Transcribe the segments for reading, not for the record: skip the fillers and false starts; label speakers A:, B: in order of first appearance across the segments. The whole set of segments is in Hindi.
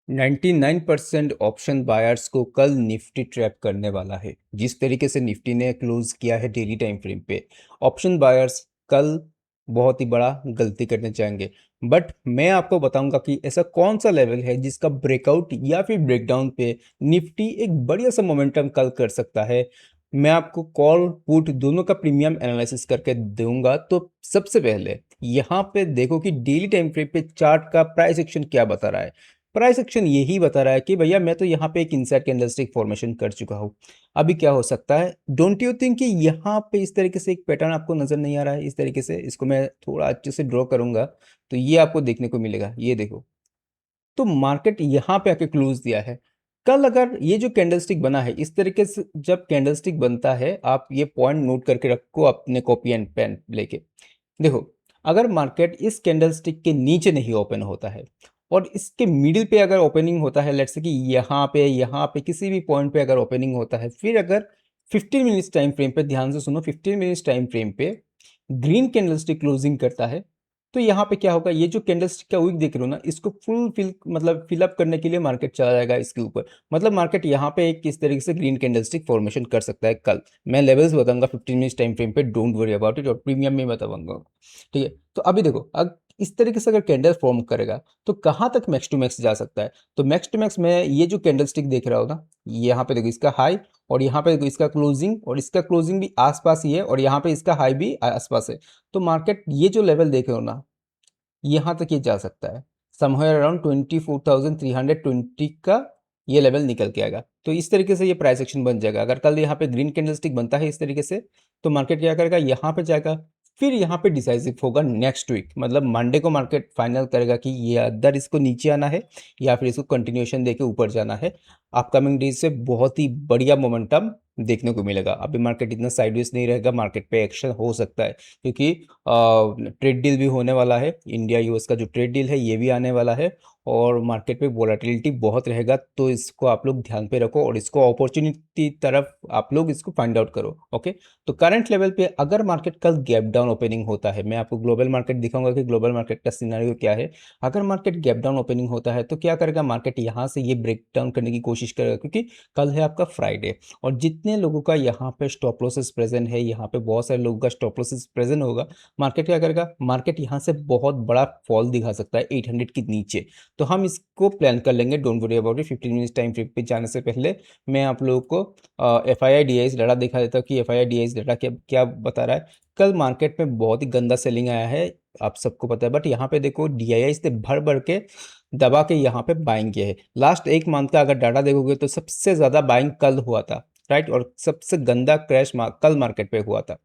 A: 99% ऑप्शन बायर्स को कल निफ्टी ट्रैप करने वाला है। जिस तरीके से निफ्टी ने क्लोज किया है डेली टाइम फ्रेम पे, ऑप्शन बायर्स कल बहुत ही बड़ा गलती करने चाहेंगे। बट मैं आपको बताऊंगा कि ऐसा कौन सा लेवल है जिसका ब्रेकआउट या फिर ब्रेकडाउन पे निफ्टी एक बढ़िया सा मोमेंटम कल कर सकता है। मैं आपको कॉल पुट दोनों का प्रीमियम एनालिसिस करके दूंगा। तो सबसे पहले यहाँ पे देखो कि डेली टाइम फ्रेम पे चार्ट का प्राइस एक्शन क्या बता रहा है। प्राइस एक्शन यही बता रहा है कि भैया मैं तो यहाँ पे एक इनसाइड कैंडलस्टिक फॉर्मेशन कर चुका हूँ। अभी क्या हो सकता है, डोंट यू थिंक कि यहाँ पे इस तरीके से एक पैटर्न आपको नजर नहीं आ रहा है। इस तरीके से इसको मैं थोड़ा अच्छे से ड्रॉ करूंगा तो ये आपको देखने को मिलेगा। ये देखो, तो मार्केट यहाँ पे आके क्लोज दिया है। कल अगर ये जो कैंडलस्टिक बना है इस तरीके से, जब कैंडलस्टिक बनता है आप ये पॉइंट नोट करके रखो अपने कॉपी एंड पेन लेके। देखो, अगर मार्केट इस कैंडलस्टिक के नीचे नहीं ओपन होता है और इसके मिडिल पे अगर ओपनिंग होता है, लेट्स से कि यहाँ पे किसी भी पॉइंट पे अगर ओपनिंग होता है, फिर अगर 15 मिनट्स टाइम फ्रेम पे, ध्यान से सुनो, 15 मिनट्स टाइम फ्रेम पे ग्रीन कैंडलस्टिक क्लोजिंग करता है, तो यहाँ पे क्या होगा, ये जो कैंडलस्टिक का विक देख रहे हो ना, इसको फुल फिल मतलब फिलअप करने के लिए मार्केट चला जाएगा इसके ऊपर। मतलब मार्केट यहाँ पे एक किस तरीके से ग्रीन कैंडलस्टिक फॉर्मेशन कर सकता है कल। मैं लेवल्स बताऊंगा 15 मिनट्स टाइम फ्रेम पे, डोंट वरी अबाउट इट, और प्रीमियम में बताऊंगा। ठीक है, तो अभी देखो, अगर इस तरीके से अगर कैंडल फॉर्म करेगा तो कहाँ तक मैक्स टू मैक्स जा सकता है। तो मैक्स टू मैक्स में ये जो कैंडलस्टिक देख रहा हो ना, यहाँ पे देखो इसका हाई, और यहाँ पे देखो इसका क्लोजिंग, और इसका क्लोजिंग भी आसपास ही है, और यहाँ पे इसका हाई भी आसपास है। तो मार्केट ये जो लेवल देख रहे हो ना, यहाँ तक ये जा सकता है, समवेयर अराउंड 24,320 का ये लेवल निकल के आएगा। तो इस तरीके से ये प्राइस एक्शन बन जाएगा। अगर कल यहाँ पे ग्रीन कैंडलस्टिक बनता है इस तरीके से, तो मार्केट क्या करेगा, यहाँ पे जाएगा, फिर यहाँ पे डिसाइसिव होगा नेक्स्ट वीक, मतलब मंडे को मार्केट फाइनल करेगा कि ये अदर इसको नीचे आना है या फिर इसको कंटिन्यूएशन देके ऊपर जाना है। अपकमिंग डेज से बहुत ही बढ़िया मोमेंटम देखने को मिलेगा। अभी मार्केट इतना साइडवेज नहीं रहेगा, मार्केट पे एक्शन हो सकता है, क्योंकि ट्रेड डील भी होने वाला है। इंडिया यूएस का जो ट्रेड डील है ये भी आने वाला है, और मार्केट पे वोलेटिलिटी बहुत रहेगा। तो इसको आप लोग ध्यान पे रखो और इसको अपॉर्चुनिटी तरफ आप लोग इसको फाइंड आउट करो। ओके, तो करंट लेवल पे अगर मार्केट कल गैप डाउन ओपनिंग होता है, मैं आपको ग्लोबल मार्केट दिखाऊंगा कि ग्लोबल मार्केट का सिनेरियो क्या है। अगर मार्केट गैप डाउन ओपनिंग होता है तो क्या करेगा, मार्केट यहाँ से ये ब्रेक डाउन करने की कोशिश करेगा, क्योंकि कल है आपका फ्राइडे, और जितने लोगों का यहाँ पे स्टॉप लॉसेस प्रेजेंट है, यहाँ पे बहुत सारे लोगों का स्टॉप लॉसेस प्रेजेंट होगा, मार्केट क्या करेगा, मार्केट यहाँ से बहुत बड़ा फॉल दिखा सकता है 800 के नीचे। तो हम इसको प्लान कर लेंगे, don't worry about it. 15 minutes time frame पे जाने से पहले मैं आप लोगों को F I I D I data दिखा देता हूँ कि F I I D I data क्या क्या बता रहा है। कल मार्केट में बहुत ही गंदा सेलिंग आया है, आप सबको पता है, बट यहाँ पे देखो डी आई आई ने भर भर के दबा के यहाँ पे बाइंग किया है। लास्ट एक मंथ का अगर डाटा देखोगे तो सबसे ज्यादा बाइंग कल हुआ था, राइट, और सबसे गंदा क्रैश कल मार्केट पे हुआ था।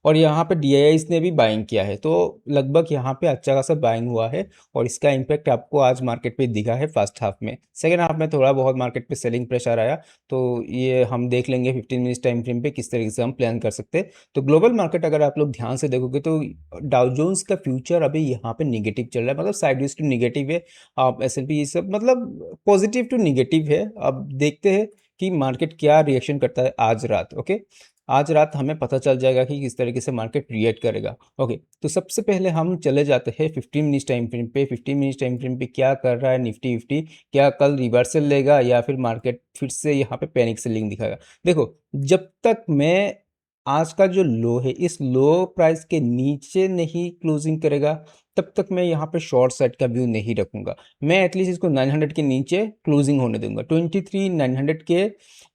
A: और यहाँ पे डीआईआईस ने भी बाइंग किया है, तो लगभग यहाँ पे अच्छा खासा बाइंग हुआ है, और इसका इम्पैक्ट आपको आज मार्केट पे दिखा है फर्स्ट हाफ में। सेकेंड हाफ में थोड़ा बहुत मार्केट पे सेलिंग प्रेशर आया, तो ये हम देख लेंगे 15 मिनट्स टाइम फ्रेम पे किस तरीके से हम प्लान कर सकते हैं। तो ग्लोबल मार्केट अगर आप लोग ध्यान से देखोगे तो डाउ जोन्स का फ्यूचर अभी यहाँ पे निगेटिव चल रहा है, मतलब साइडवेज टू निगेटिव है। आप S&P ये सब मतलब पॉजिटिव टू निगेटिव है। अब देखते हैं कि मार्केट क्या रिएक्शन करता है आज रात। ओके, आज रात हमें पता चल जाएगा कि किस तरीके से मार्केट रिएक्ट करेगा। ओके, तो सबसे पहले हम चले जाते हैं 15 मिनट्स टाइम फ्रेम पे। 15 मिनट्स टाइम फ्रेम पे क्या कर रहा है निफ्टी फिफ्टी, क्या कल रिवर्सल लेगा या फिर मार्केट फिर से यहाँ पे पैनिक सेलिंग दिखाएगा। देखो, जब तक मैं आज का जो लो है इस लो प्राइस के नीचे नहीं क्लोजिंग करेगा, तब तक मैं यहाँ पे शॉर्ट साइड का व्यू नहीं रखूंगा। मैं एटलीस्ट इसको 900 के नीचे क्लोजिंग होने दूंगा। 23,900 के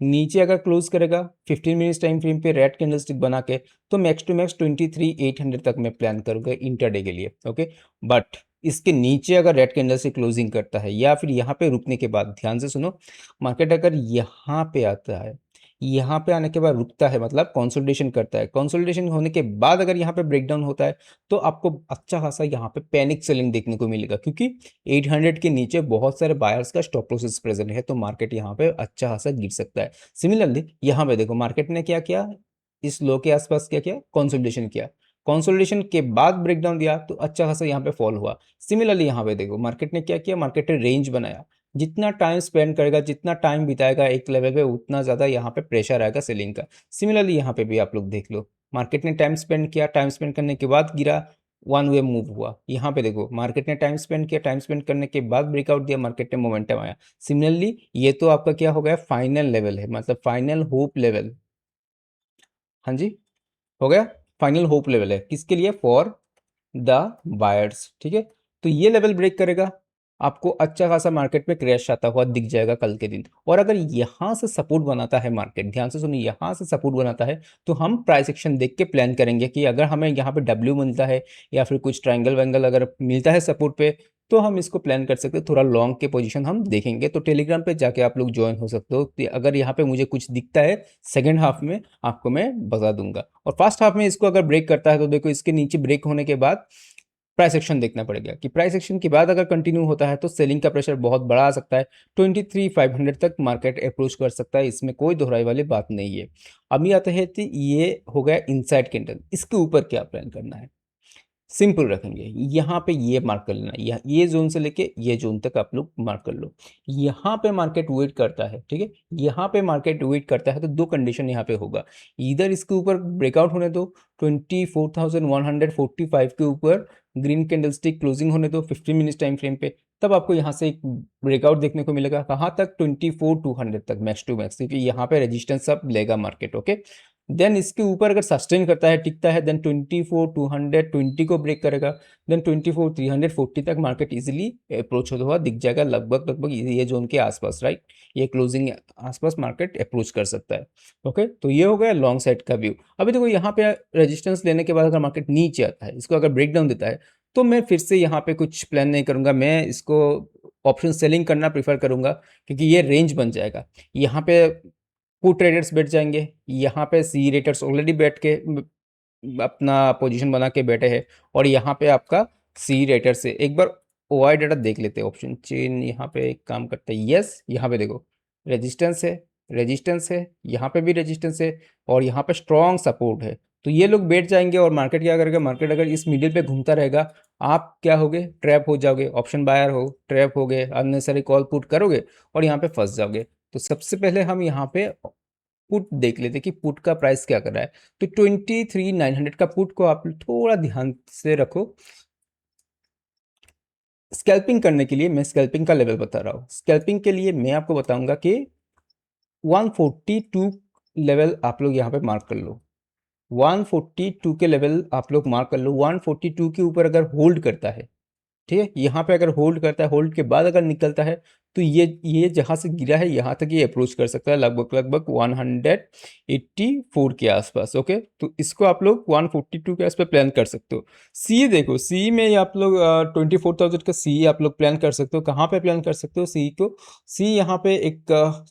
A: नीचे अगर क्लोज करेगा 15 मिनट्स टाइम फ्रेम पे रेड कैंडलस्टिक बना के, तो मैक्स टू मैक्स 23,800 तक मैं प्लान करूंगा इंटरडे के लिए। ओके, बट इसके नीचे अगर रेड कैंडल से क्लोजिंग करता है या फिर यहाँ पे रुकने के बाद, ध्यान से सुनो, मार्केट अगर यहाँ पे आता है, यहाँ पे आने के बाद रुकता है, मतलब कंसोलिडेशन करता है, कंसोलिडेशन होने के बाद अगर यहाँ पे ब्रेकडाउन होता है, तो आपको अच्छा खासा यहाँ पे पैनिक सेलिंग देखने को मिलेगा, क्योंकि 800 के नीचे बहुत सारे बायर्स का स्टॉप लॉसेस प्रेजेंट है, तो मार्केट यहाँ पे अच्छा खासा गिर सकता है। सिमिलरली यहाँ पे देखो मार्केट ने क्या किया, इस लो के आसपास क्या किया, कंसोलिडेशन किया, कंसोलिडेशन के बाद ब्रेकडाउन दिया तो अच्छा खासा यहाँ पे फॉल हुआ। सिमिलरली यहाँ पे देखो मार्केट ने क्या किया, मार्केट ने रेंज बनाया, जितना टाइम स्पेंड करेगा, जितना टाइम बिताएगा एक लेवल पे, उतना ज्यादा यहाँ पे प्रेशर आएगा सेलिंग का। सिमिलरली यहाँ पे भी आप लोग देख लो, मार्केट ने टाइम स्पेंड किया, टाइम स्पेंड करने के बाद गिरा, वन वे मूव हुआ। यहाँ पे देखो मार्केट ने टाइम स्पेंड किया, टाइम स्पेंड करने के बाद ब्रेकआउट दिया, मार्केट ने मोमेंटम आया। सिमिलरली ये तो आपका क्या हो गया, फाइनल लेवल है, मतलब फाइनल होप लेवल। हाँ जी, हो गया फाइनल होप लेवल है, किसके लिए, फॉर द बायर्स, ठीक है। तो ये लेवल ब्रेक करेगा, आपको अच्छा खासा मार्केट में क्रैश आता हुआ दिख जाएगा कल के दिन। और अगर यहाँ से सपोर्ट बनाता है मार्केट, ध्यान से सुनिए, यहाँ से सपोर्ट बनाता है तो हम प्राइस एक्शन देख के प्लान करेंगे कि अगर हमें यहाँ पे डब्ल्यू मिलता है या फिर कुछ ट्रायंगल वैंगल अगर मिलता है सपोर्ट पे, तो हम इसको प्लान कर सकते हैं। थोड़ा लॉन्ग के पोजीशन हम देखेंगे, तो टेलीग्राम पे जाके आप लोग ज्वाइन हो सकते हो। तो अगर यहाँ पे मुझे कुछ दिखता है सेकेंड हाफ में, आपको मैं बता दूंगा। और फर्स्ट हाफ में इसको अगर ब्रेक करता है तो देखो इसके नीचे ब्रेक होने के बाद प्राइस एक्शन देखना पड़ेगा कि प्राइस एक्शन के बाद अगर कंटिन्यू होता है तो सेलिंग का प्रेशर बहुत बड़ा आ सकता है, 23,500 तक मार्केट अप्रोच कर सकता है, इसमें कोई दोहराई वाली बात नहीं है। अभी आते हैं तो ये हो गया इनसाइड कैंडल, इसके ऊपर क्या प्लान करना है, सिंपल रखेंगे। यहाँ पे ये मार्क कर लेना, ये जोन से लेके ये जोन तक आप लोग मार्क कर लो। यहाँ पे मार्केट वेट करता है, ठीक है, यहाँ पे मार्केट वेट करता है तो दो कंडीशन यहाँ पे होगा, इधर इसके ऊपर ब्रेकआउट होने दो 24,145 के ऊपर ग्रीन कैंडलस्टिक क्लोजिंग होने दो 15 मिनट्स टाइम फ्रेम पे, तब आपको यहाँ से एक ब्रेकआउट देखने को मिलेगा, कहाँ तक, 24,200 तक मैक्स टू मैक्स, क्योंकि यहाँ पे रेजिस्टेंस सब लेगा मार्केट, ओके। देन इसके ऊपर अगर सस्टेन करता है, टिकता है, देन 24,220 को ब्रेक करेगा, देन 24,340 तक मार्केट इजीली अप्रोच होता हुआ दिख जाएगा, लगभग लगभग ये जोन के आसपास, राइट, ये क्लोजिंग आसपास मार्केट अप्रोच कर सकता है, ओके। तो ये हो गया लॉन्ग साइड का व्यू। अभी देखो यहाँ पे रेजिस्टेंस लेने के बाद अगर मार्केट नीचे आता है, इसको अगर ब्रेक डाउन देता है, तो मैं फिर से यहाँ पे कुछ प्लान नहीं करूंगा, मैं इसको ऑप्शन सेलिंग करना प्रीफर करूंगा, क्योंकि ये रेंज बन जाएगा। यहाँ पे पुट ट्रेडर्स बैठ जाएंगे, यहाँ पे सी रेटर्स ऑलरेडी बैठ के अपना पोजीशन बना के बैठे हैं, और यहाँ पे आपका सी रेटर से एक बार ओआई डाटा देख लेते हैं, ऑप्शन चेन यहाँ पे एक काम करते हैं, यस यहाँ पे देखो रेजिस्टेंस है, रेजिस्टेंस है, यहाँ पे भी रेजिस्टेंस है, और यहाँ पे स्ट्रॉन्ग सपोर्ट है। तो ये लोग बैठ जाएंगे और मार्केट क्या करेगा, मार्केट अगर इस मिडिल पे घूमता रहेगा, आप क्या होगे, ट्रैप हो जाओगे, ऑप्शन बायर हो ट्रैप हो गए, अननेसेसरी कॉल पुट करोगे और यहाँ पे फंस जाओगे। तो सबसे पहले हम यहाँ पे पुट देख लेते कि पुट का प्राइस क्या कर रहा है। तो 23,900 का पुट को आप थोड़ा ध्यान से रखो। स्कैल्पिंग करने के लिए मैं स्कैल्पिंग का लेवल बता रहा हूँ, स्कैल्पिंग के लिए मैं आपको बताऊंगा कि 142 लेवल आप लोग यहाँ पे मार्क कर लो, 142 के लेवल आप लोग मार्क कर लो। 142 के ऊपर अगर होल्ड करता है, ठीक है, यहाँ पे अगर होल्ड करता है, होल्ड के बाद अगर निकलता है, तो ये जहाँ से गिरा है यहाँ तक ये अप्रोच कर सकता है, लगभग लगभग 184 के आसपास, ओके। तो इसको आप लोग 142 के आसपास प्लान कर सकते हो। सी देखो, सी में आप लोग 24,000 का सी आप लोग प्लान कर सकते हो। कहाँ पे प्लान कर सकते हो सी को, सी यहाँ पे एक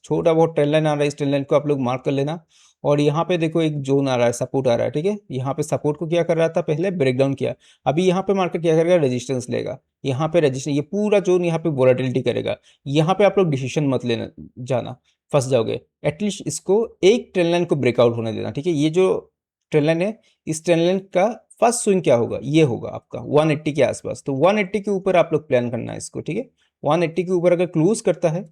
A: छोटा बहुत ट्रेंड लाइन आ रहा है, इस ट्रेंड लाइन को आप लोग मार्क कर लेना। और यहाँ पे देखो एक जोन आ रहा है, सपोर्ट आ रहा है, ठीक है, यहाँ पे सपोर्ट को क्या कर रहा था, पहले ब्रेकडाउन किया, अभी यहाँ पे मार्केट क्या करेगा, रेजिस्टेंस लेगा, यहाँ पे रेजिस्टेंस, ये पूरा जोन यहाँ पे वोलेटिलिटी करेगा। यहाँ पे आप लोग डिसीजन मत लेना जाना, फंस जाओगे। एटलीस्ट इसको एक ट्रेंड लाइन को ब्रेकआउट होने देना, ठीक है। ये जो ट्रेंड लाइन है, इस ट्रेंड लाइन का फर्स्ट स्विंग क्या होगा, ये होगा आपका 180 के आसपास। तो 180 के ऊपर आप लोग प्लान करना है इसको, ठीक है। 180 के ऊपर अगर क्लोज करता है,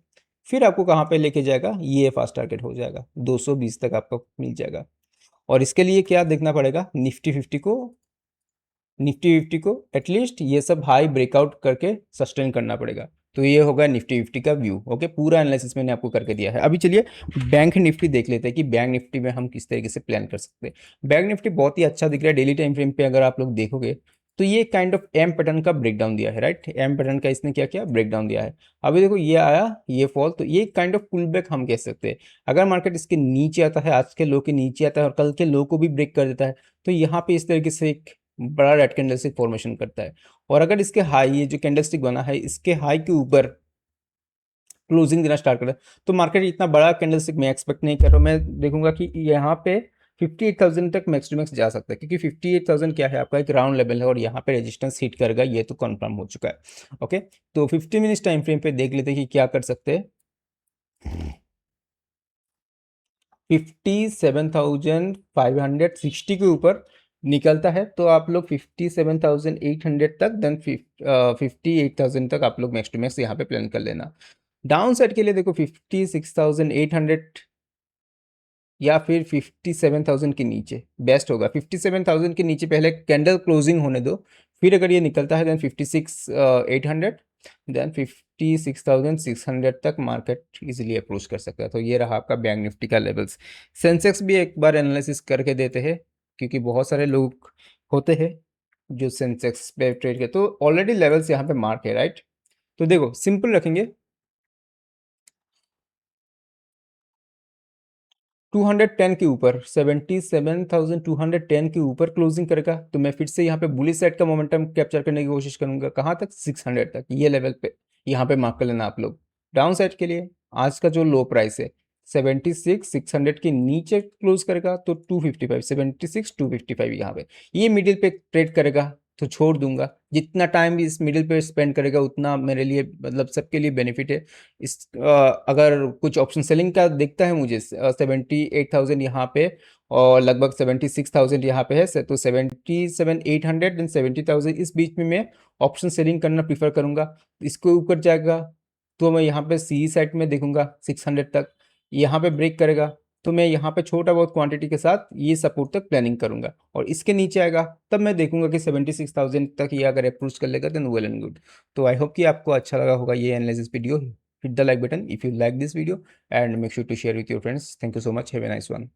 A: फिर आपको कहाँ पे लेके जाएगा, ये फास्ट टारगेट हो जाएगा 220 तक आपको मिल जाएगा। और इसके लिए क्या देखना पड़ेगा, निफ्टी 50 को एटलीस्ट ये सब हाई ब्रेकआउट करके सस्टेन करना पड़ेगा। तो ये होगा निफ्टी 50 का व्यू, ओके। पूरा एनालिसिस मैंने आपको करके दिया है। अभी चलिए बैंक निफ्टी देख लेते हैं कि बैंक निफ्टी में हम किस तरीके से प्लान कर सकते हैं। बैंक निफ्टी बहुत ही अच्छा दिख रहा है, डेली टाइम फ्रेम पे अगर आप लोग देखोगे तो ये काइंड ऑफ एम पैटर्न का ब्रेकडाउन दिया है, राइट, एम पैटर्न का इसने क्या किया, ब्रेकडाउन दिया है। अभी देखो ये आया, ये फॉल, तो ये काइंड ऑफ पुल बैक हम कह सकते हैं। अगर मार्केट इसके नीचे आता है, आज के लो के नीचे आता है और कल के लो को भी ब्रेक कर देता है, तो यहाँ पे इस तरीके से एक बड़ा रेड कैंडलस्टिक फॉर्मेशन करता है। और अगर इसके हाई, ये जो कैंडलस्टिक बना है, इसके हाई के ऊपर क्लोजिंग देना स्टार्ट कर, तो मार्केट इतना बड़ा कैंडलस्टिक मैं एक्सपेक्ट नहीं कर रहा हूँ। मैं देखूंगा कि यहाँ पे 58,000 तक मैक्स टू मैक्स जा सकता है, क्योंकि 58,000 क्या है, आपका एक राउंड लेवल है और यहाँ पे रेजिस्टेंस हिट करेगा, ये तो कंफर्म हो चुका है, ओके। तो 50 मिनट्स टाइम फ्रेम पे देख लेते हैं कि क्या कर सकते हैं। 57,560 के ऊपर निकलता है तो आप लोग 57,800 तक, देन 58,000 तक आप लोग मैक्स टू मैक्स यहाँ पे प्लान कर लेना। डाउन साइड के लिए देखो 56,800 या फिर 57,000 के नीचे बेस्ट होगा। 57,000 के नीचे पहले कैंडल क्लोजिंग होने दो, फिर अगर ये निकलता है देन 56,800, देन 56,600 तक मार्केट इजीली अप्रोच कर सकता है। तो ये रहा आपका बैंक निफ्टी का लेवल्स। सेंसेक्स भी एक बार एनालिसिस करके देते हैं, क्योंकि बहुत सारे लोग होते हैं जो सेंसेक्स पे ट्रेड के, तो ऑलरेडी लेवल्स यहाँ पे मार्क है, राइट। तो देखो सिंपल रखेंगे, 210 के ऊपर, 77,210 के ऊपर क्लोजिंग करेगा तो मैं फिर से यहाँ पे बुलिश साइड का मोमेंटम कैप्चर करने की कोशिश करूंगा। कहाँ तक? 600 तक, ये लेवल पे यहाँ पे मार्क कर लेना आप लोग। डाउन साइड के लिए आज का जो लो प्राइस है 76,600 के नीचे क्लोज करेगा तो 255, 76,255 यहाँ पे, ये मिडिल पे ट्रेड करेगा तो छोड़ दूंगा। जितना टाइम इस मिडिल पे स्पेंड करेगा उतना मेरे लिए, मतलब सबके लिए बेनिफिट है। इस अगर कुछ ऑप्शन सेलिंग का दिखता है मुझे 78,000 यहाँ पे और लगभग 76,000 यहाँ पे है तो 77,800 एंड 70,000 इस बीच में मैं ऑप्शन सेलिंग करना प्रीफर करूंगा। इसके ऊपर जाएगा तो मैं यहाँ पे सी साइड में देखूंगा 600 तक, यहाँ पे ब्रेक करेगा तो मैं यहाँ पे छोटा बहुत क्वांटिटी के साथ ये सपोर्ट तक प्लानिंग करूंगा, और इसके नीचे आएगा तब मैं देखूंगा कि 76,000 तक ये अगर अप्रोच कर लेगा देन वेल एंड गुड। तो आई होप कि आपको अच्छा लगा होगा ये analysis video. Hit the like button if you like this video and make sure to share with your friends. Thank you so much. Have a nice one.